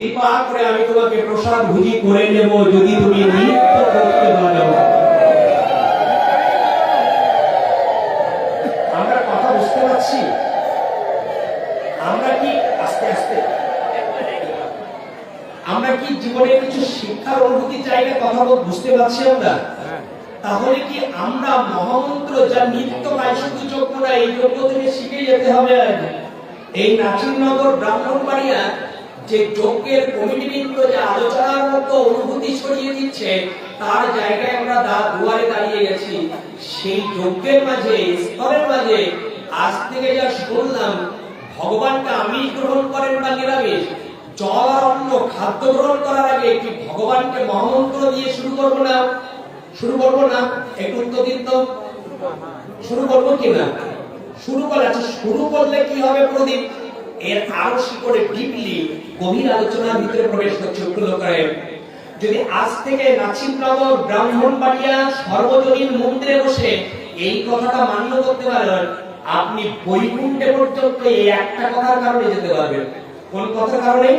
কৃপা করে আমি তোমাকে প্রসাদ ভুজি করে নেব যদি তুমি নৃত্য করতে পারো। আমরা কথা বুঝতে পারছি? আমরা কি আস্তে আস্তে আমরা কি জীবনে কিছু শিক্ষার অনুভূতি চাইলে কথা বুঝতে পারছি আমরা? তাহলে কি আমরা মহামন্ত্র যা নিত্য পাই শুধু যোগ্য না, এই যোগ্য থেকে শিখে যেতে হবে। এই নাসিরনগর ব্রাহ্মণবাড়িয়া যে যজ্ঞের কমিটিবৃন্দ যে আলোচনার মতো অনুভূতি ছড়িয়ে দিচ্ছে, তার জায়গায় আমরা দুয়ারে দাঁড়িয়ে গেছি। সেই যজ্ঞের মাঝে, স্তরের মাঝে আজ থেকে যা শুনলাম, ভগবানকে আমিষ গ্রহণ করেন না নিরামিষ, জল আর অন্ন খাদ্য গ্রহণ করার আগে কি ভগবানকে মহামন্ত্র দিয়ে শুরু করবো না? শুরু করবো না? একটু উত্তর দিন তো, শুরু করবো কিনা? শুরু করে, আচ্ছা শুরু করলে কি হবে প্রদীপ? এর আরো শিকড়ে ডিপলি গভীর আলোচনার ভিতরে প্রবেশ করছে। করে যদি আজ থেকে নাসিরনগর ব্রাহ্মণবাড়িয়া সর্বজনীন মন্দিরে বসে এই কথাটা মান্য করতে পারেন, আপনি বৈকুণ্ঠে পর্যন্ত এই একটা কথার কারণে যেতে পারবেন। কোন কথার কারণে?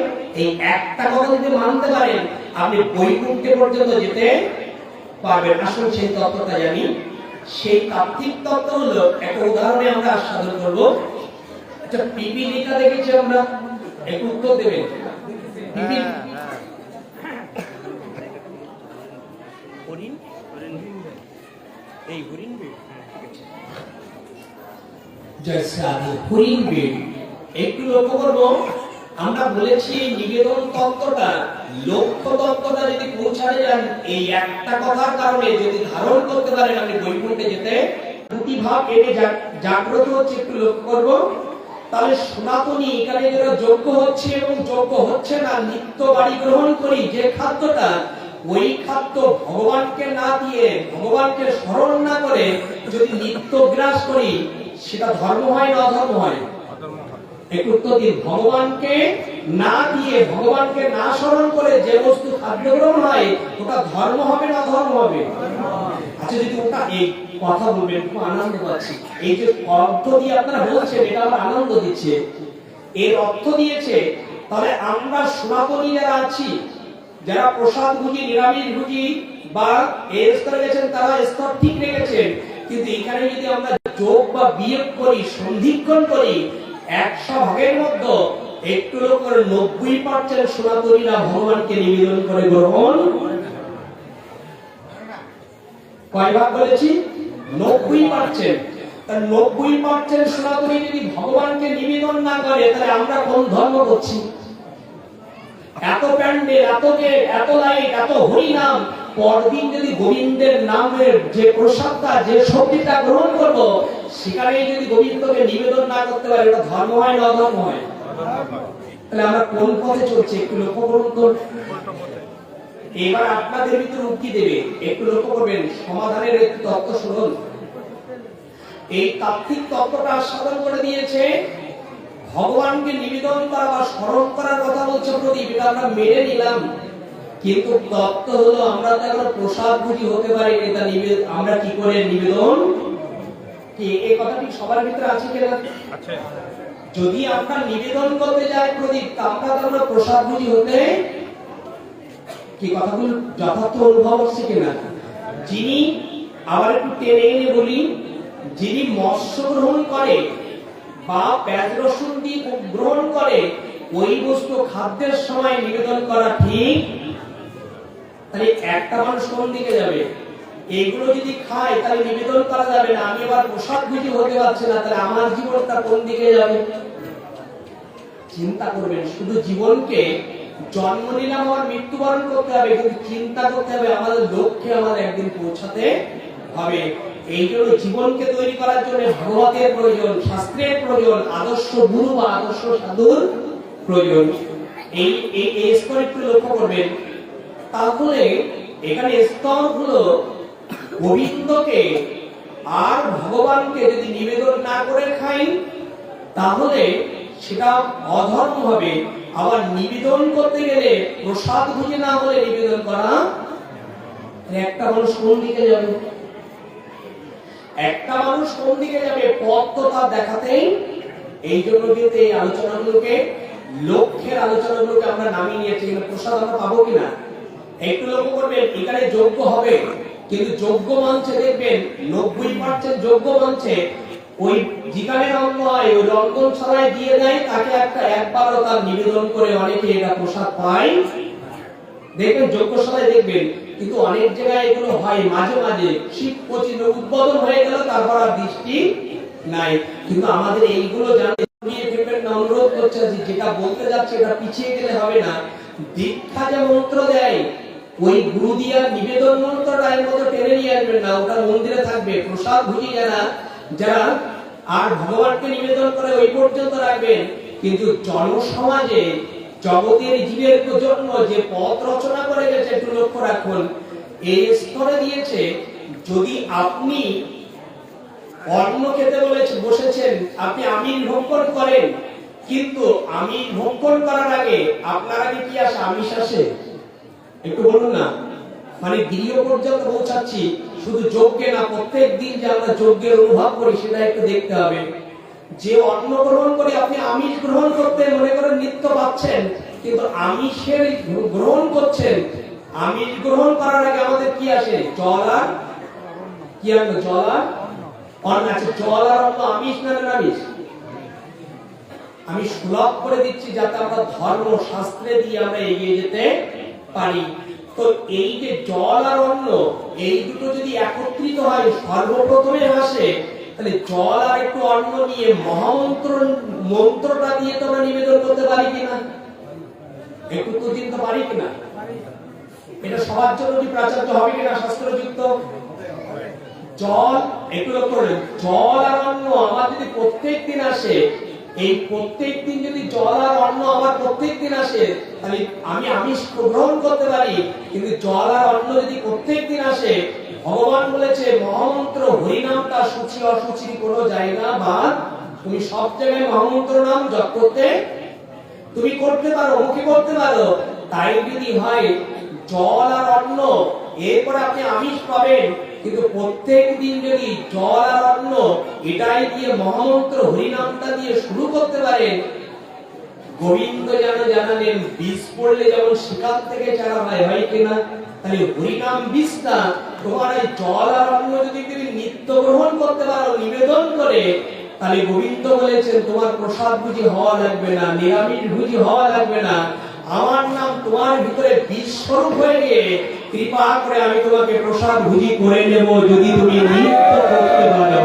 এই একটা কথা যদি মানতে পারেন, আপনি বৈকুণ্ঠে পর্যন্ত যেতে পারবেন। আসলে সেই তত্ত্বটা জানি। সেই তাত্ত্বিক তত্ত্ব হলো, একটা উদাহরণে আমরা আস্বাদন করবো। আচ্ছা, পিপিলিকা দেখেছি আমরা? একটু উত্তর দেবেন। একটু লক্ষ্য করবো, আমরা বলেছি নিবেদন তত্ত্বটা, লক্ষ্য তত্ত্বটা যদি পৌঁছাতে যান, এই একটা কথার কারণে যদি ধারণ করতে পারেন, আপনি বৈকুণ্ঠে যেতে দুটি ভাব এনে জাগ্রত হচ্ছে। একটু লক্ষ্য করবো, তাহলে সনাতনী এখানে যারা যোগ্য হচ্ছে এবং যোগ্য হচ্ছে না, নিত্য বাড়ি গ্রহণ করি যে খাদ্যটা, ওই খাদ্য ভগবানকে না দিয়ে, ভগবানকে স্মরণ না করে যদি নিত্য গ্রাস করি, সেটা ধর্ম হয় না অধর্ম হয়? একটু উত্তর দিন। ভগবানকে না দিয়ে, ভগবানকে না স্মরণ করে যে বস্তু খাদ্য গ্রহণ হয়, ওটা ধর্ম হবে না অধর্ম হবে? আচ্ছা, যদি ওটা, এই কথা বলবেন, খুব আনন্দ পাচ্ছি। এই যে অর্থ দিয়ে আপনারা বলছেন, এটা আমার আনন্দ দিচ্ছে। এর অর্থ দিয়েছে, তাহলে আমরা সনাতনী যারা আছি, যারা প্রসাদ ভুজি, নিরামিষ ভুজি বা এর স্তরে গেছেন, তারা স্তর ঠিক রেখেছেন। কিন্তু এখানে যদি আমরা যোগ বা বিয়োগ করি, সন্ধিক্ষণ করি, 100 ভাগের মধ্যে একটু লোক 90% সনাতনীরা ভগবানকে নিবেদন করে গ্রহণ। কয় ভাগ বলেছি? 90%। 90% সনাতনী যদি ভগবানকে নিবেদন না করে, তাহলে আমরা কোন ধর্ম করছি? এত প্যান্ডেল, এত গেট, এত লাইট, এত হরিনাম, পরদিন যদি গোবিন্দের নামের যে প্রসাদটা, যে শক্তিটা গ্রহণ করব, সেখানে যদি গোবিন্দকে নিবেদন না করতে পারে, এটা ধর্ম হয় না অধর্ম হয়? তাহলে আমরা কোন পথে চলছি? একটু লক্ষ্য করুন তো। এবার আপনাদের ভিতরে উক্তি দেবে, একটু লক্ষ্য করবেন। সমাধানের একটু তত্ত্ব শুনুন। এই তাত্ত্বিক তত্ত্বটা আস্বাদন করে দিয়েছে। ভগবানকে নিবেদন করা বা স্মরণ করার কথা বলছে প্রদীপ, এটা আমরা মেনে নিলাম। কিন্তু তত্ত্ব হলো, আমরা তো এখন প্রসাদ ভুজি হতে পারি, এটা আমরা কি করে নিবেদন? কি এই কথাটি সবার ভিতরে আছে কিনা? আছে। যদি আমরা নিবেদন করতে যাই প্রদীপ, আমরা তো আমরা প্রসাদ ভুজি হতে, কি কথাগুলো যথার্থ অনুভব হচ্ছে কিনা? যিনি, আবার একটু টেনে এনে বলি, যিনি মৎস্য গ্রহণ করে বা পেঁয়াজ রসুন দিয়ে গ্রহণ করে, ওই বস্তু খাদ্যের সময় নিবেদন করা ঠিক। তাহলে একটা মানুষ কোন দিকে যাবে? এইগুলো যদি খায়, তাহলে নিবেদন করা যাবে না। আমি আবার প্রসাদ ভুজি হতে পারছি না, তাহলে আমার জীবনটা কোন দিকে যাবে? চিন্তা করবেন। শুধু জীবনকে জন্ম নিলাম, আমার মৃত্যুবরণ করতে হবে, কিন্তু চিন্তা করতে হবে আমাদের লক্ষ্যে আমাদের একদিন পৌঁছাতে হবে। এই জন্য জীবনকে তৈরি করার জন্য ভগবতের প্রয়োজন, শাস্ত্রের প্রয়োজন, আদর্শ গুরু বা আদর্শ সাধুর প্রয়োজন। এই স্তর একটু লক্ষ্য করবেন। তাহলে এখানে স্তর হলো, গোবিন্দকে আর ভগবানকে যদি নিবেদন না করে খাই, তাহলে সেটা অধর্ম হবে। আবার নিবেদন করতে গেলে প্রসাদ ভুজি না বলে নিবেদন করা, একটা মানুষ কোন দিকে যাবে? একটা মানুষ কোন দিকে যাবে? পথ তো তার দেখাতেই। এই জন্য কিন্তু এই আলোচনাগুলোকে লক্ষ্যের আলোচনাগুলোকে আমরা নামিয়ে নিয়েছি, কিন্তু প্রসাদ আমরা পাবো কিনা একটু লক্ষ্য করবেন। এখানে যজ্ঞ হবে, কিন্তু যজ্ঞ মঞ্চে দেখবেন 90% যজ্ঞ মঞ্চে ওই যেখানে রঙ্গ হয় ওই রঙ্গন ছড়াই দিয়ে দেয়, তাকে একবারও তার নিবেদন করে অনেকে এটা প্রসাদ পায়। দেখবেন যজ্ঞশালায় দেখবেন, কিন্তু অনেক জায়গায় এগুলো হয় মাঝে মাঝে, শিব পচিল উদ্বোধন হয়ে গেল, তারপর আর দৃষ্টি নাই। কিন্তু আমাদের এইগুলো জানতে অনুরোধ করছে, যেটা বলতে যাচ্ছে এটা পিছিয়ে গেলে হবে না। দীক্ষা যে মন্ত্র দেয় ওই গুরু দিয়া নিবেদন মন্ত্রটা এর মধ্যে টেনে নিয়ে আসবেন না, ওটা মন্দিরে থাকবে। প্রসাদ ভুজি যারা আর ভগবানকে নিবেদন করে ওই পর্যন্ত রাখবেন। কিন্তু জনসমাজে জগতের জীবের জন্য যে পথ রচনা করে গেছে একটু লক্ষ্য রাখুন। এই স্তরে দিয়েছে, যদি আপনি অন্ন খেতে বসেছেন, আপনি আমিষ ভক্ষণ করেন, কিন্তু আমিষ ভক্ষণ করার আগে আপনার আগে কি আসে? আমিষ আসে। একটু বলুন না, মানে গৃহ পর্যন্ত পৌঁছাচ্ছি, শুধু যজ্ঞে না, প্রত্যেক দিন যে আমরা যজ্ঞের অনুভব করি সেটা একটু দেখতে হবে। যে অন্ন গ্রহণ করে আপনি আমিষ গ্রহণ করতে মনে করেন নিত্য পাচ্ছেন, কিন্তু আমিষের গ্রহণ করছেন। আমিষ গ্রহণ করার আগে আমাদের কি আসে? জল আর কি আসে? জল আর অন্ন আছে। জল আর অন্ন আমিষ না নিরামিষ? আমি সুলভ করে দিচ্ছি যাতে আমরা ধর্ম শাস্ত্রে দিয়ে আমরা এগিয়ে যেতে পারি। তো এই যে জল আর অন্ন, এই দুটো যদি একত্রিত হয় সর্বপ্রথমে আসে, তাহলে জল আর একটু অন্ন নিয়ে মন্ত্রটা দিয়ে তো আমরা নিবেদন করতে পারি কিনা? একটু তো দিতে পারি কিনা? এটা সবার জন্য কি প্রাচার্য হবে কিনা শাস্ত্রযুক্ত? জল একটু লক্ষ্য করবেন, জল আর অন্ন আমার যদি প্রত্যেক দিন আসে, এই প্রত্যেক দিন যদি জল আর অন্ন আমার প্রত্যেক দিন আসে, তাহলে আমি আমিষ গ্রহণ করতে পারি। কিন্তু জল আর অন্ন যদি প্রত্যেক দিন আসে, ভগবান বলেছে মহামন্ত্র হরিনামটা সূচি অসুচির কোনো জায়গা বাদ, তুমি সব জায়গায় মহামন্ত্র নাম জপ করতে তুমি করতে পারো, মুখে করতে পারো। তাই যদি হয় জল আর অন্ন, এরপরে আপনি আমিষ পাবেন, কিন্তু প্রত্যেক দিন যদি জল আর অন্ন এটাই দিয়ে মহামন্ত্র হরিনামটা দিয়ে শুরু করতে পারেন। গোবিন্দ যেন জানালেন, বীজ পড়লে যেমন শিকার থেকে চারা হয় কিনা, তাহলে হরিনাম বীজটা তোমার এই জল আর অন্ন যদি তুমি নিত্য গ্রহণ করতে পারো নিবেদন করে, তাহলে গোবিন্দ বলেছেন তোমার প্রসাদ ভুজি হওয়া লাগবে না, নিরামিষ ভুজি হওয়া লাগবে না, আমার নাম তোমার ভিতরে বীজ স্বরূপ হয়ে গিয়ে কৃপা করে আমি তোমাকে প্রসাদ ভুজি করে নেব, যদি তুমি নিত্য করতে পারো।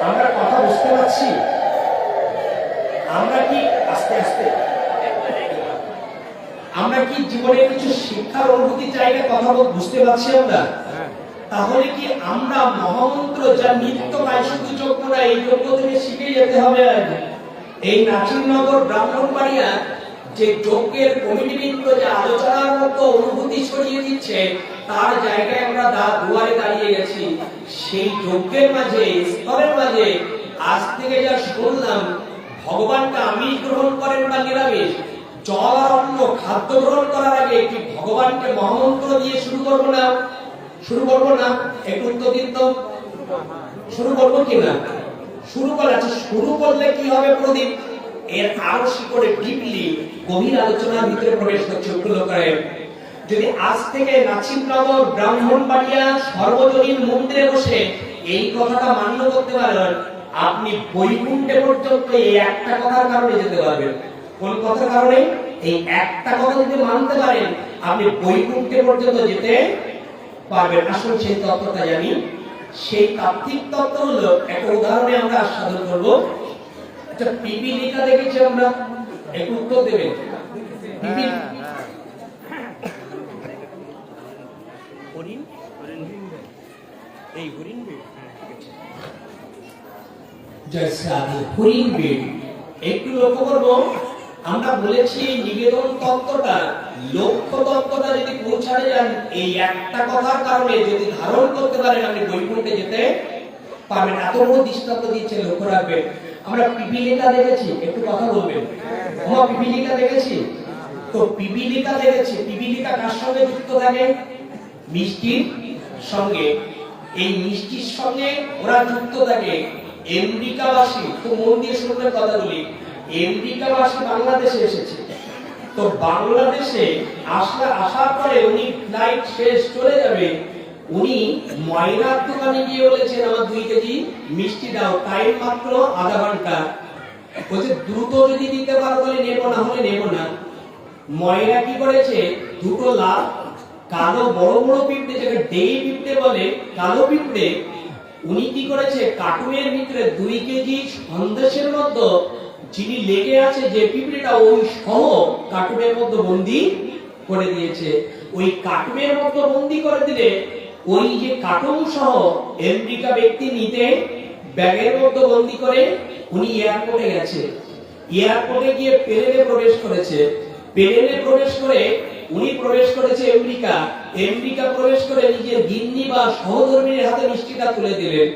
আমরা কথা বুঝতে পারছি? আমরা কি আস্তে আস্তে আমরা কি জীবনে কিছু শিক্ষার অনুভূতি চাইলে কথা বুঝতে পারছি আমরা? তাহলে কি আমরা মহামন্ত্র যা নিত্য পাই, শুধু যজ্ঞ না, এই যজ্ঞ থেকে শিখে যেতে হবে। এই নাচিরনগর ব্রাহ্মণবাড়িয়া যে যজ্ঞের কমিটিবৃন্দ যে আলোচনার মতো অনুভূতি ছড়িয়ে দিচ্ছে, তার জায়গায় আমরা দুয়ারে দাঁড়িয়ে গেছি। সেই যজ্ঞের মাঝে, স্তরের মাঝে আজ থেকে যা শুনলাম, ভগবানকে আমিষ গ্রহণ করেন বা নিরামিষ, জল আর অন্ন খাদ্য গ্রহণ করার আগে কি ভগবানকে মহামন্ত্র দিয়ে শুরু করবো না? শুরু করবো না? একটু উত্তর দিন তো, শুরু করবো কিনা? শুরু করা আছে। শুরু করলে কি হবে প্রদীপ? এর আরো শিকড়ে ডিপলি গভীর আলোচনার ভিতরে প্রবেশ করছে। যদি আজ থেকে নাচিরনগর ব্রাহ্মণবাড়িয়া সর্বজনীন মন্দিরে বসে এই কথাটা মান্য করতে পারেন, আপনি বৈকুণ্ঠে পর্যন্ত এই একটা কথার কারণে যেতে পারবেন। কোন কথার কারণে? এই একটা কথা যদি মানতে পারেন, আপনি বৈকুণ্ঠে পর্যন্ত যেতে পারবেন। আসলে সেই তত্ত্বটা জানি। সেই তাত্ত্বিক তত্ত্ব হলো, একটা উদাহরণে আমরা আস্বাদন করব। আচ্ছা, পিপিলিকা দেখেছি আমরা? একটু উত্তর দেবেন। এই হরিণ একটু লক্ষ্য করব। আমরা বলেছি নিবেদন তত্ত্বটা, লক্ষ্য তত্ত্বটা যদি পৌঁছাতে যান, এই একটা কথার কারণে যদি ধারণ করতে পারেন, আপনি বৈকুণ্ঠে যেতে পারবেন। এত বড় দৃষ্টান্ত দিচ্ছে, লক্ষ্য রাখবেন। আমরা পিপিলিকা দেখেছি, একটু কথা বলবেন। আমরা পিপিলিকা দেখেছি তো, পিপিলিকা দেখেছি। পিপিলিকা কার সঙ্গে যুক্ত থাকে? মিষ্টির সঙ্গে। এই মিষ্টির সঙ্গে ওরা যুক্ত থাকে। আমেরিকাবাসী, খুব মন দিয়ে শুনবেন কথাগুলি, আমেরিকাবাসী বাংলাদেশে এসেছে। তো বাংলাদেশে আসার পরে উনি ফ্লাইট শেষ চলে যাবে, উনি ময়নার দোকানে গিয়ে বলেছেন আমার 2 কেজি মিষ্টি দাও, টাইম মাত্র আধা ঘন্টা। বলছে দ্রুত যদি দিতে পারো তাহলে নেবো, না হলে নেবো না। ময়না কি করেছে, 2টো লাল কালো বড় বড় পিঁপড়ে, যেটা ডেই পিঁপড়ে বলে, কালো পিঁপড়ে, উনি কি করেছে কার্টুনের ভিতরে 2 কেজি সন্দেশের মধ্যে যিনি লেগে আছে যে পিঁপড়েটা, ওই সহ কার্টুনের মধ্যে বন্দি করে দিয়েছে। ওই কার্টুনের মধ্যে বন্দি করে দিলে ওই যে কার্টুন সহ আমেরিকা ব্যক্তি নিতে ব্যাগের মধ্যে বন্দি করে উনি এয়ারপোর্টে গেছে। এয়ারপোর্টে গিয়ে প্লেনে প্রবেশ করেছে। প্লেনে প্রবেশ করে উনি প্রবেশ করেছে আমেরিকা। আমেরিকা প্রবেশ করে নিজের গিন্নি বা সহধর্মীর হাতে মিষ্টিটা তুলে দিলেন।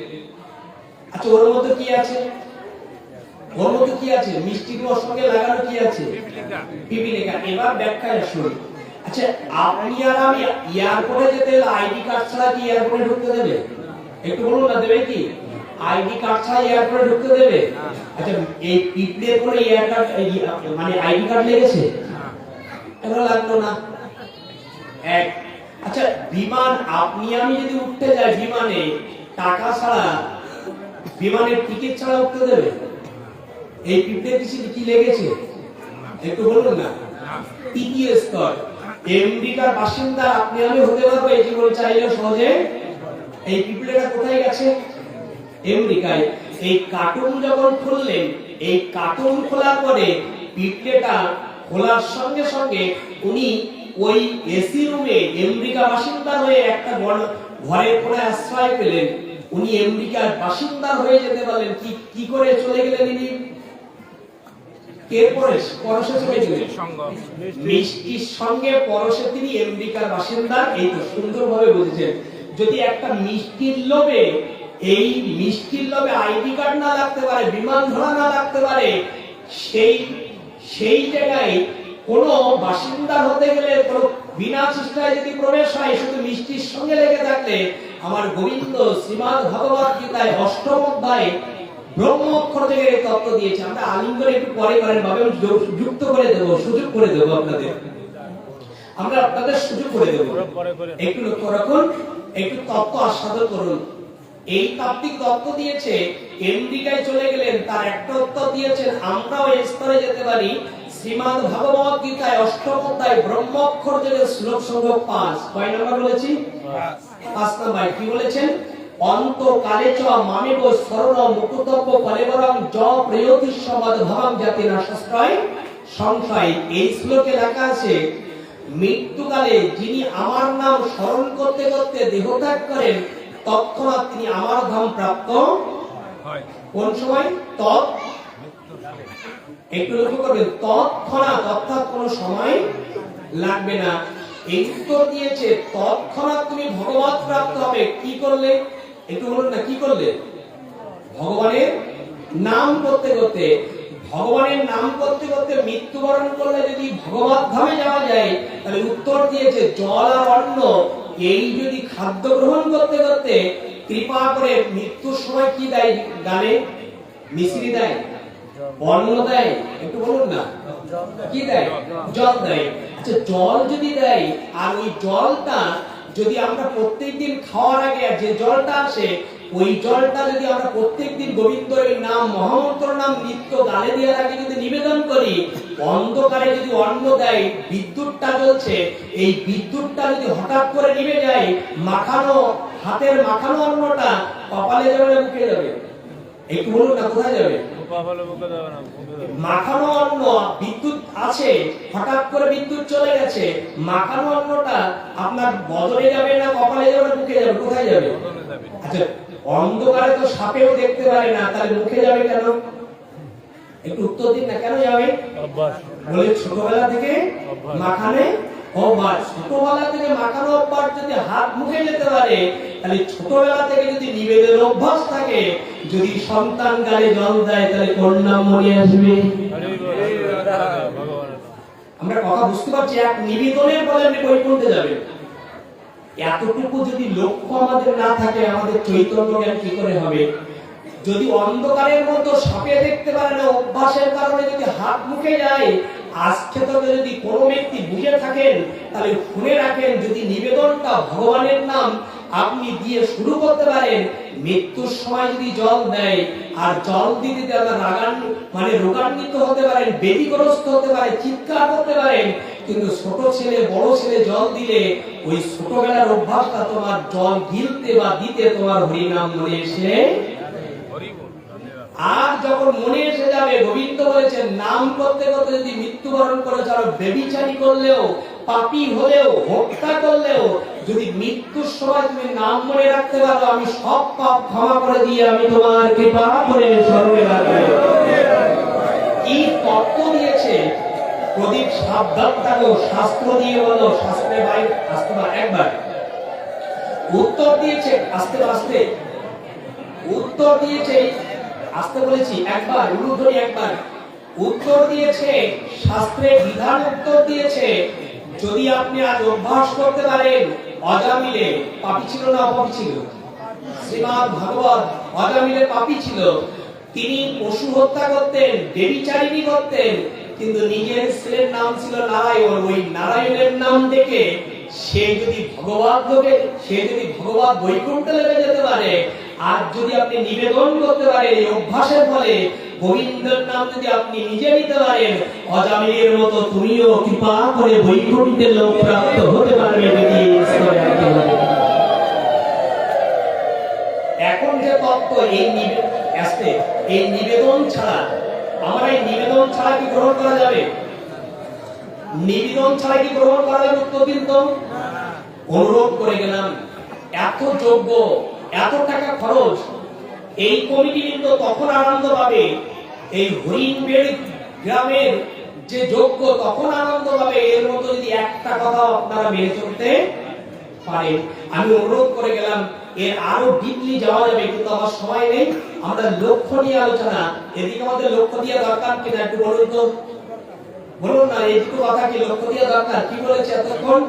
আচ্ছা, ওর মধ্যে কি আছে? ওর মধ্যে কি আছে? মিষ্টিগুলোর সঙ্গে লাগানো কি আছে? পিপিলিকা। এবার ব্যাখ্যায় আসুন। আচ্ছা, আপনি আর আমি এয়ারপোর্টে যেতে হলে আইডি কার্ড ছাড়া কি এয়ারপোর্টে ঢুকতে দেবে? একটু বলুন না, দেবে কি? আইডি কার্ড ছাড়া এয়ারপোর্টে ঢুকতে দেবে? আচ্ছা, এই পিপলের কোনো মানে আইডি কার্ড লেগেছে? এটা লাগলো না। এক। আচ্ছা, বিমান আপনি আমি যদি উঠতে যাই বিমানে, টাকা ছাড়া, বিমানের টিকিট ছাড়া উঠতে দেবে? এই পিপলের কিছু কি লেগেছে? একটু বলুন না। তৃতীয় স্তর, আমেরিকার বাসিন্দা আপনি আমি হতে পারবো এই জীবন চাইলেও সহজে। এই পিপলেটা কোথায় গেছে? আমেরিকায়। এই কার্টুন যখন খুললেন, এই কার্টুন খোলার পরে পিপলেটা খোলার সঙ্গে সঙ্গে উনি ওই এসি রুমে আমেরিকা বাসিন্দা হয়ে একটা ঘরের কোণে আশ্রয় পেলেন। উনি আমেরিকার বাসিন্দা হয়ে যেতে পারলেন। কি করে চলে গেলেন ইনি? কে পরশে চলে গেলেন? মিষ্টির সঙ্গে পরশে তিনি আমেরিকার বাসিন্দা। এই তো সুন্দরভাবে বুঝেছেন। যদি একটা মিষ্টির লোভে, এই মিষ্টির লোভে আইডি কার্ড না লাগতে পারে, বিমান ধরা না লাগতে পারে, সেই জায়গায় কোন বাসিন্দা হতে গেলে কোন বিনা চেষ্টায় যদি প্রবেশ হয়, শুধু মিষ্টির সঙ্গে লেগে থাকলে, আমার গোবিন্দ শ্রীমদ্ ভগবত গীতায় 8ম অধ্যায়ে ব্রহ্ম অক্ষর থেকে এই তত্ত্ব দিয়েছে। আমরা আলিঙ্গনে একটু পরে করেন ভাবে যুক্ত করে দেব, সুযোগ করে দেব আপনাদের, আমরা আপনাদের সুযোগ করে দেব। একটু লক্ষ্য রাখুন, একটু তত্ত্ব আস্বাদন করুন। এই তাত্ত্বিক তত্ত্ব দিয়েছে, আমেরিকায় চলে গেলেন, তার একটা উত্তর দিয়েছেন আমরাও এই স্তরে যেতে পারি। শ্রীমদ্ ভগবত গীতায় 8ম অধ্যায় ব্রহ্ম অক্ষর থেকে শ্লোক সংখ্যা 5। কয় নাম্বার বলেছি? 5 নাম্বার। কি বলেছেন? অন্তকালে চ মামেব শরণ মুকুতব্য কলেবরং জ প্রিয়তিস্মদ ভবং জাতি নাশস্ত্রয় সংশয়। এই শ্লোকে লেখা আছে, মৃত্যুকালে যিনি আমার নাম স্মরণ করতে করতে দেহত্যাগ করেন, তৎক্ষণাৎ তিনি আমার ধাম প্রাপ্ত হয়। কোন সময়? একটু লক্ষ্য করবেন, তৎক্ষণাৎ, অর্থাৎ কোন সময় লাগবে না। এই উত্তর দিয়েছে তৎক্ষণাৎ তুমি ভগবত প্রাপ্ত হবে। কি করলে? একটু বলুন না, কি করলে? ভগবানের নাম করতে করতে, ভগবানের নাম করতে করতে মৃত্যুবরণ করলে যদি ভগবত ধামে যাওয়া যায়, তাহলে উত্তর দিয়েছে জল আর অন্ন, এই যদি খাদ্য গ্রহণ করতে করতে কৃপা করে মৃত্যুর সময় কি দেয়? গানে মিশ্রি দেয়, অন্ন দেয়, একটু বলুন না, কি দেয়? জল দেয়। আচ্ছা, জল যদি দেয়, আর ওই জলটা যদি আমরা প্রত্যেকদিন খাওয়ার আগে যে জলটা আসে, ওই জলটা যদি আমরা প্রত্যেকদিন গোবিন্দের নাম, মহামন্ত্র নাম নিত্য গালে দেওয়ার আগে যদি নিবেদন করি, অন্ধকারে যদি অন্ন দেয়, বিদ্যুৎটা জ্বলছে, এই বিদ্যুৎটা যদি হঠাৎ করে নিভে যায়, মাখানো হাতের মাখানো অন্নটা কপালে যাবে না মুখে যাবে? একটু বলুন না, কোথায় যাবে? মাখানো অন্ন, বিদ্যুৎ আছে, হঠাৎ করে বিদ্যুৎ চলে গেছে, মাখানো অন্নটা আপনার বদলে যাবে না কপালে যাবে না মুখে যাবে? কোথায় যাবে? আচ্ছা, অন্ধকারে তো সাপেও দেখতে পারে না, তাহলে মুখে যাবে কেন? একটু উত্তর দিন না, কেন যাবে? বলে ছোটবেলা থেকে মাখানে অভ্যাস। ছোটবেলা থেকে মাখানো অভ্যাস যদি হাত মুখে যেতে পারে, তাহলে ছোটবেলা থেকে যদি নিবেদন অভ্যাস থাকে, যদি সন্তান গালে জল দেয়, তাহলে কোন নাম মনে আসবে? আমরা কথা বুঝতে পারছি, এক নিবেদনের ফলে আপনি বৈকুণ্ঠে যাবেন। এতটুকু যদি লক্ষ্য আমাদের না থাকে, আমাদের চৈতন্য জ্ঞান কি করে হবে? যদি অন্ধকারের মতো সাপে দেখতে পারে না, অভ্যাসের কারণে যদি হাত মুখে যায়, আজকে তো যদি কোনো ব্যক্তি বুঝে থাকেন তাহলে শুনে রাখেন, যদি নিবেদনটা ভগবানের নাম আপনি দিয়ে শুরু করতে পারেন, মৃত্যুর সময় যদি জল দেয় আর জল দিতে রোগান্বিত হতে পারেন, বেদিগ্রস্ত হতে পারে, চিৎকার করতে পারেন, কিন্তু ছোট ছেলে বড় ছেলে জল দিলে ওই ছোটবেলার অভ্যাসটা তোমার জল গিলতে বা দিতে তোমার হরিনাম মনে এসে, আর যখন মনে এসে যাবে, গোবিন্দ বলেছেন নাম করতে করতে যদি মৃত্যুবরণ করে যাও, ব্যভিচারী করলেও, পাপী হলেও, হত্যা করলেও, যদি মৃত্যুর সময় তুমি নাম মনে রাখতে পারো, আমি সব পাপ ক্ষমা করে দিয়ে আমি তোমার কৃপা করে স্মরণে রাখবো। কি তত্ত্ব দিয়েছে প্রদীপ, সাবধান থাকো, শাস্ত্র দিয়ে বলো, শাস্ত্রে ভাই আসতে একবার উত্তর দিয়েছে, আস্তে আস্তে উত্তর দিয়েছে, আসতে বলেছি একবার, উলুধ্বনি একবার, উত্তর দিয়েছে, শাস্ত্রে বিধান উত্তর দিয়েছে। যদি আপনি আজ অভ্যাস করতে পারেন, অজামিলে পাপী ছিল না অপাপী ছিল? শ্রীমদ্ ভাগবত অজামিলে পাপী ছিল, তিনি পশু হত্যা করতেন, ব্যভিচারিণী করতেন, কিন্তু নিজের ছেলের নাম ছিল নারায়ণ, ওই নারায়ণের নাম থেকে সে যদি ভগবত বৈকুণ্ঠে লেগে যেতে পারে, আর যদি আপনি নিবেদন করতে পারেন এই অভ্যাসের ফলে, গোবিন্দের নাম যদি আপনি নিজে নিতে পারেন, অজামিলের মতো তুমিও কৃপা করে বৈকুণ্ঠের লোক প্রাপ্ত হতে পারবে। এখন যে তত্ত্ব, এই নিবেদন ছাড়া, আমরা এই নিবেদন ছাড়া কি গ্রহণ করা যাবে? নিবেদন ছাড়া কি গ্রহণ করা যাবে? উত্তর দিন তো। অনুরোধ করে গেলাম, এত যোগ্য, এত টাকা খরচ, এই কমিটি কিন্তু তখন আনন্দ পাবে, এই হরিণবেড় গ্রামের যে যোগ্য তখন আনন্দ পাবে, এর মতো যদি একটা কথা আপনারা মেনে চলতে পারেন। আমি অনুরোধ করে গেলাম, এর আরো ডিপলি যাওয়া যাবে, কিন্তু আমার সময় নেই। আমরা লক্ষ্য নিয়ে আলোচনা, এদিকে আমাদের লক্ষ্য দিয়ে দরকার কিনা একটু বলুন তো, বলুন না, এইটুকু কথা কি লক্ষ্য দিয়ে দরকার? কি বলেছে এতক্ষণ?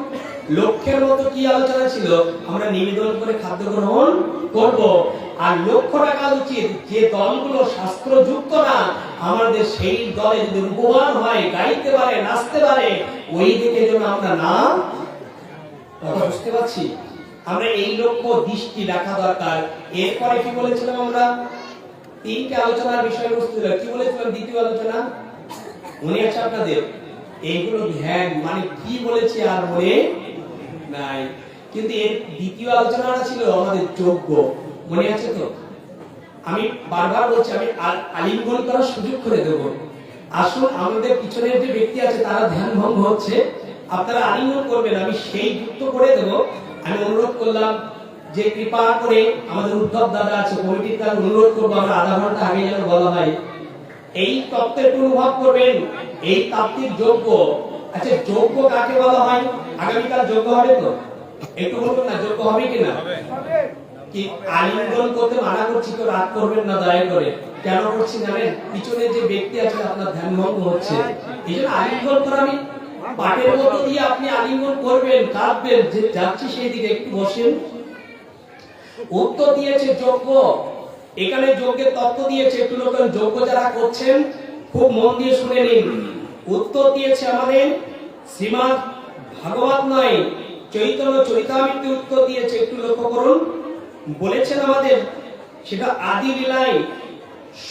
লক্ষ্যের মতো কি আলোচনা ছিল? আমরা নিবেদন করে খাদ্য গ্রহণ করব, আর লক্ষ্য রাখা উচিত যে দলগুলো শাস্ত্রযুক্ত না, আমাদের সেই দলে যদি রূপবান হয়, গাইতে পারে, নাচতে পারে, ওই দিকে যেন আমরা না, কথা বুঝতে পারছি? আমরা এই লক্ষ্য দৃষ্টি রাখা দরকার। এরপরে কি বলেছিলাম আমরা? তিনটে আলোচনার বিষয়বস্তু ছিল। কি বলেছিলাম দ্বিতীয় আলোচনা? মনে আছে আপনাদের? এইগুলো ধ্যান, মানে কি বলেছি আর মনে নাই, কিন্তু এর দ্বিতীয় আলোচনাটা ছিল আমাদের যোগ্য, মনে আছে তো? আমি বারবার বলছি, আমি আলিঙ্গন করার সুযোগ করে দেব। আসুন, আমাদের পিছনের যে ব্যক্তি আছে তারা ধ্যান ভঙ্গ হচ্ছে, আপনারা আলিঙ্গন করবেন, আমি সেই যুক্ত করে দেব। আমি অনুরোধ করলাম যে কৃপা করে আমাদের উদ্ধব দাদা আছে কমিটির, তার অনুরোধ করবো আমরা আধা ঘন্টা আগে যেন বলা হয়, এই তত্ত্বের অনুভব করবেন, এই তাত্ত্বিক যজ্ঞ। আচ্ছা, যজ্ঞ কাকে বলা হয়? আগামীকাল যজ্ঞ হবে তো? একটু বলুন না, যজ্ঞ হবে কিনা? কি আলিঙ্গন করতে মানা করছি তো, রাত করবেন না দয়া করে। কেন করছি জানেন? পিছনে যে ব্যক্তি আছে আপনার ধ্যান ভঙ্গ হচ্ছে, এই জন্য আলিঙ্গন করা। আমি পাটের মতো দিয়ে আপনি আলিঙ্গন করবেন, কাঁদবেন, যে যাচ্ছি সেই দিকে, একটু বসেন। উত্তর দিয়েছে যজ্ঞ, এখানে যজ্ঞের তত্ত্ব দিয়েছে, একটু লোকের যজ্ঞ যারা করছেন খুব মন দিয়ে শুনে নিন। উত্তর দিয়েছে আমাদের শ্রীমদ্ ভাগবত নয়, চৈতন্য চরিতামৃতে উত্তর দিয়েছে, একটু লক্ষ্য করুন। বলেছেন আমাদের, সেটা আদি লীলায়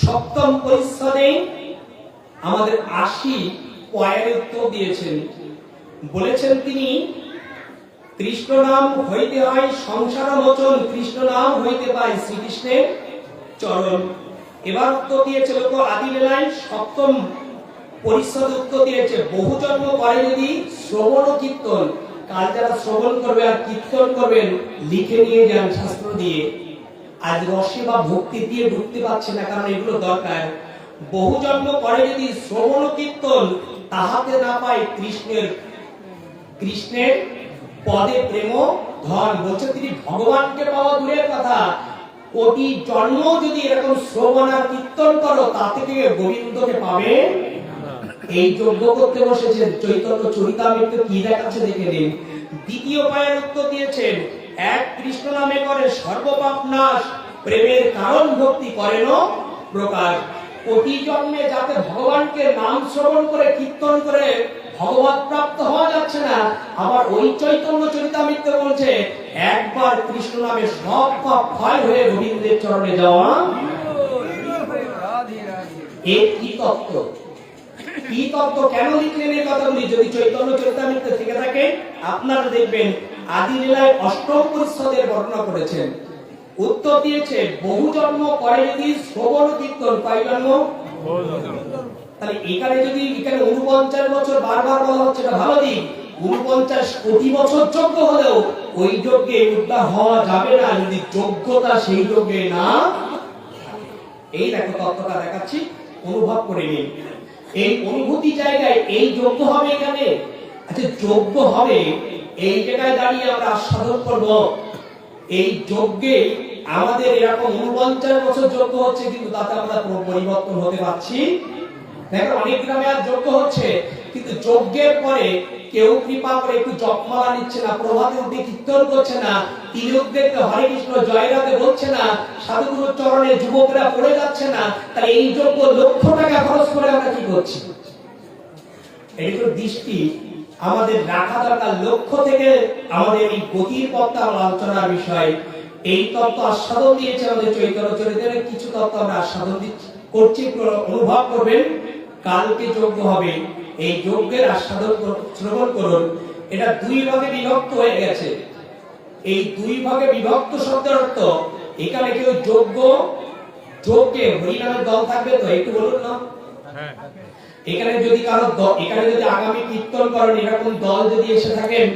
সপ্তম পরিচ্ছদে আমাদের ৮০ পয়ের উত্তর দিয়েছেন। বলেছেন তিনি, কৃষ্ণ নাম হইতে হয় সংসার মোচন, কৃষ্ণ নাম হইতে পায় শ্রীকৃষ্ণের চরণ। এবার উত্তর দিয়েছে লোক আদি লীলায় সপ্তম পরিচ্ছদ উত্তর দিয়েছে, বহু জন্ম পরে যদি শ্রবণ ও কীর্তন, কাল যারা শ্রবণ করবে আর কীর্তন করবেন লিখে নিয়ে যান শাস্ত্র দিয়ে। আজ রসে বা ভক্তি দিয়ে ঢুকতে পারছে না, কারণ এগুলো দরকার। বহু জন্ম পরে যদি শ্রবণ ও কীর্তন তাহাতে না পায় কৃষ্ণের পদে প্রেম ধন। বলছে তিনি ভগবানকে পাওয়া দূরের কথা, কোটি জন্ম যদি এরকম শ্রবণ আর কীর্তন করো, তা থেকে গোবিন্দকে পাবে। এই যজ্ঞ করতে বসেছেন। চৈতন্য চরিতামৃতে কি দেখাচ্ছে দেখে নিন। দ্বিতীয় পায়ের উত্তর দিয়েছেন, এক কৃষ্ণ নামে করে সর্বপাপ নাশ, প্রেমের কারণ ভক্তি করেন প্রকাশ। কোটি জন্মে যাতে ভগবানকে নাম শ্রবণ করে কীর্তন করে ভগবত প্রাপ্ত হওয়া যাচ্ছে না, আবার ওই চৈতন্য চরিতামৃতে বলছে একবার কৃষ্ণ নামে সব পাপ ক্ষয় হয়ে গোবিন্দের চরণে যাওয়া। এই কি তত্ত্ব, কি তত্ত্ব, কেন লিখলেন এই কথাগুলি? যদি চৈতন্য চরিতামৃতে থেকে থাকে আপনারা দেখবেন আদি লীলায় অষ্টম পরিচ্ছদের বর্ণনা করেছেন। উত্তর দিয়েছে বহু জন্ম করে যদি শ্রবণ কীর্তন পাই জন্ম। তাহলে এখানে যদি 49 বছর বারবার বলা হচ্ছে এটা ভালো দিক, 49 কোটি বছর যোগ্য হলেও ওই যোগ্যে উদ্ধার হওয়া যাবে না যদি যোগ্যতা সেই যোগ্যে না। এই দেখো তত্ত্বটা দেখাচ্ছি, অনুভব করে নিন। এই অনুভূতি জায়গায় এই যোগ্য হবে এখানে। আচ্ছা যোগ্য হবে এই জায়গায় দাঁড়িয়ে আমরা আস্বাদন করব এই যজ্ঞে আমাদের এরকম 49 বছর যজ্ঞ হচ্ছে, কিন্তু তাতে আমরা কোনো পরিবর্তন হতে পারছি। দেখো অনেক গ্রামে আর যজ্ঞ হচ্ছে, কিন্তু যজ্ঞের পরে কেউ কৃপা করে একটু জপমালা নিচ্ছে না, প্রভাতে উঠে কীর্তন করছে না, তিলকদেরকে হরে কৃষ্ণ জয় রাধে বলছে না, সাধুগুরুর চরণে যুবকরা পড়ে যাচ্ছে না। তাহলে এই যজ্ঞ লক্ষ টাকা খরচ করে আমরা কি করছি? এইগুলো দৃষ্টি আমাদের রাখা দরকার। লক্ষ্য থেকে আমাদের এই গতির পথটা আলোচনার বিষয়। এই তত্ত্ব আস্বাদন দিয়েছে আমাদের চৈতন্য চরিত্রের কিছু তত্ত্ব আমরা আস্বাদন করছি, অনুভব করবেন। কালকে যজ্ঞ হবে, এই যজ্ঞের আস্বাদন শ্রবণ করুন। এটা দুই ভাগে বিভক্ত হয়ে গেছে। এই দুই ভাগে বিভক্ত শব্দের অর্থ এখানে কেউ যজ্ঞ যজ্ঞে হরিনামের দল থাকবে তো একটু বলুন না। এখানে যদি কারো এখানে যদি আগামী কীর্তন করেন এরকম দল যদি এসে থাকেন,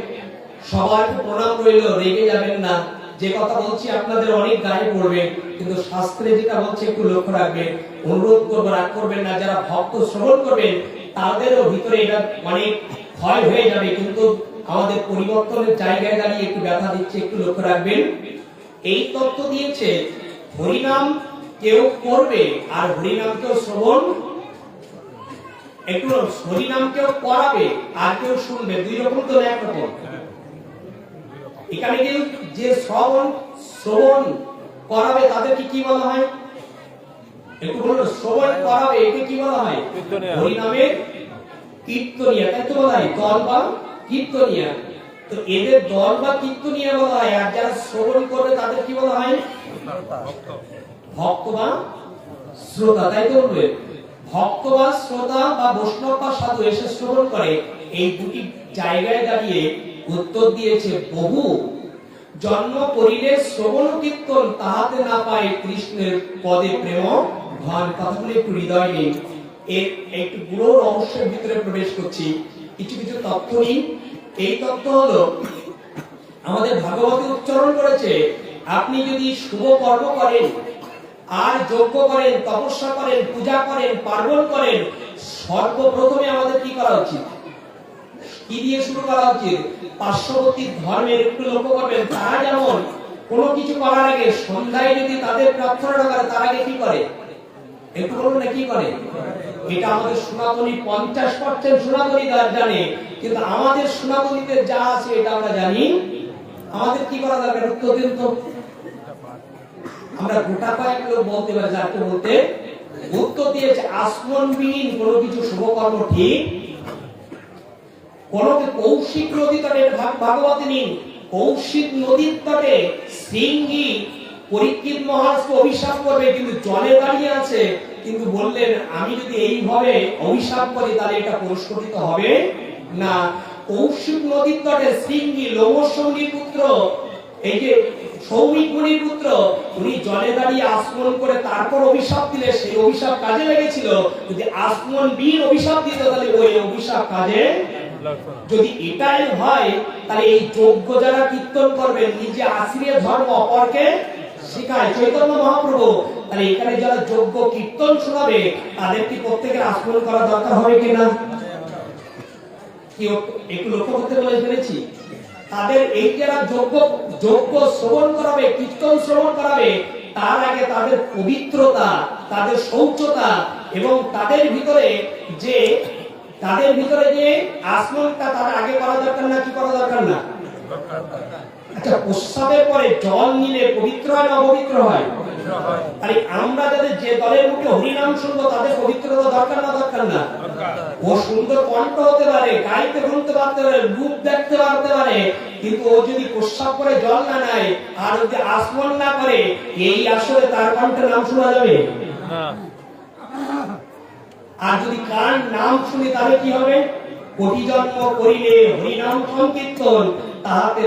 সবার প্রণাম রইল, রেগে যাবেন না। যে কথা বলছি আপনাদের অনেক গায়ে পড়বে, কিন্তু শাস্ত্রে যেটা বলছে একটু লক্ষ্য রাখবেন। অনুরোধ করবো, রাগ করবেন না। যারা ভক্ত শ্রবণ করবেন তাদেরও ভিতরে এটা অনেক ভয় হয়ে যাবে, কিন্তু আমাদের পরিবর্তনের জায়গায় দাঁড়িয়ে একটু ব্যথা দিচ্ছে, একটু লক্ষ্য রাখবেন। এই তত্ত্ব দিয়েছে হরিনাম কেউ করবে আর হরিনাম কেউ শ্রবণ, একটু হরিনাম কেউ করাবে আর কেউ শুনবে, দুই রকম তো একরকম। এখানে কেউ যে শ্রবণ করাবে তাদেরকে কি বলা হয়? একটু বলুন, শ্রবণ করাবে একে কি বলা হয়? হরিনামের কীর্তনিয়া, তাই তো বলা হয় দল বা কীর্তনিয়া। তো এদের দল বা কীর্তনিয়া বলা হয়, আর যারা শ্রবণ করবে তাদের কি বলা হয়? ভক্ত বা শ্রোতা, তাই তো বলবে। ভক্ত বা শ্রোতা বা বৈষ্ণব বা সাধু এসে শ্রবণ করে, এই দুটি জায়গায় দাঁড়িয়ে উত্তর দিয়েছে বহু জন্ম করিলে শ্রবণ কীর্তন তাহাতে না পায় কৃষ্ণের পদে প্রেম ধন। কথাগুলো একটু হৃদয় নিন, একটু পুরো রহস্যের ভিতরে প্রবেশ করছি। কিছু কিছু তথ্য নিন। এই তথ্য হলো আমাদের ভাগবতে উচ্চারণ করেছে, আপনি যদি শুভ কর্ম করেন আর যজ্ঞ করেন, তপস্যা করেন, পূজা করেন, পার্বণ করেন, সর্বপ্রথমে আমাদের কি করা উচিত? কি দিয়ে শুরু করা উচিত? পার্শ্ববর্তী ধর্মের একটু লক্ষ্য করবেন, তারা যেমন কোনো কিছু করার আগে সন্ধ্যায় যদি তাদের প্রার্থনা করে, তার আগে কি করে? একটু বলুন না, কি করে? এটা আমাদের সনাতনী 50% সনাতনী জানে, কিন্তু আমাদের সনাতনীদের যা আছে এটা আমরা জানি। আমাদের কি করা দরকার? উত্তর দিন তো। আমরা গোটা কয়েক লোক বলতে পারি, যাকে বলতে উত্তর দিয়েছে আসমনবিহীন কোনো কিছু শুভকর্ম ঠিক কোন। কৌশিক নদী তটে ভাগবতে নিন, কৌশিক নদীর তটে সিংহী পরীক্ষিত মহারাজকে অভিশাপ করবে, কিন্তু জলে দাঁড়িয়ে আছে, কিন্তু বললেন আমি যদি এইভাবে অভিশাপ করি তাহলে এটা পুরস্কৃত হবে না। কৌশিক নদীর তটে সিংহী লোমসঙ্গীর পুত্র, এই যে সৌমিক মুনির পুত্র, উনি জলে দাঁড়িয়ে আসমন করে তারপর অভিশাপ দিলে সেই অভিশাপ কাজে লেগেছিল। যদি আসমন বীর অভিশাপ দিত তাহলে ওই অভিশাপ কাজে। যদি এটাই হয় তাহলে এই যোগ্য যারা কীর্তন করবেন নিজে আশ্রিয় ধর্ম অপরকে শিখায় চৈতন্য মহাপ্রভু, তাহলে এখানে যারা যোগ্য কীর্তন শোনাবে তাদের কি প্রত্যেকের আসমন করা দরকার হবে কিনা? কি একটু লক্ষ্য করতে পেরেছি? তাদের এই যারা যোগ্য শ্রবণ করাবে, কীর্তন শ্রবণ করাবে, তার আগে তাদের পবিত্রতা, তাদের শৌচতা এবং তাদের ভিতরে যে আসমনটা তার আগে করা দরকার না? কি করা দরকার না? আচ্ছা, প্রস্রাবের পরে জল নিলে পবিত্র হয় না অপবিত্র হয়? আরে আমরা যাদের যে দলের মুখে হরিনাম শুনবো তাদের পবিত্রতা দরকার না দরকার না? ও সুন্দর কণ্ঠ হতে পারে, গাইতে শুনতে পারতে পারে, রূপ দেখতে পারতে পারে, কিন্তু ও যদি প্রস্রাব করে জল না নেয় আর যদি আসমন না করে, এই আসলে তার কণ্ঠে নাম শোনা যাবে? আর যদি কার নাম শুনি তাহলে কি হবে? কোটি জন্ম করিলে হরিনাম সংকীর্তন তাহাতে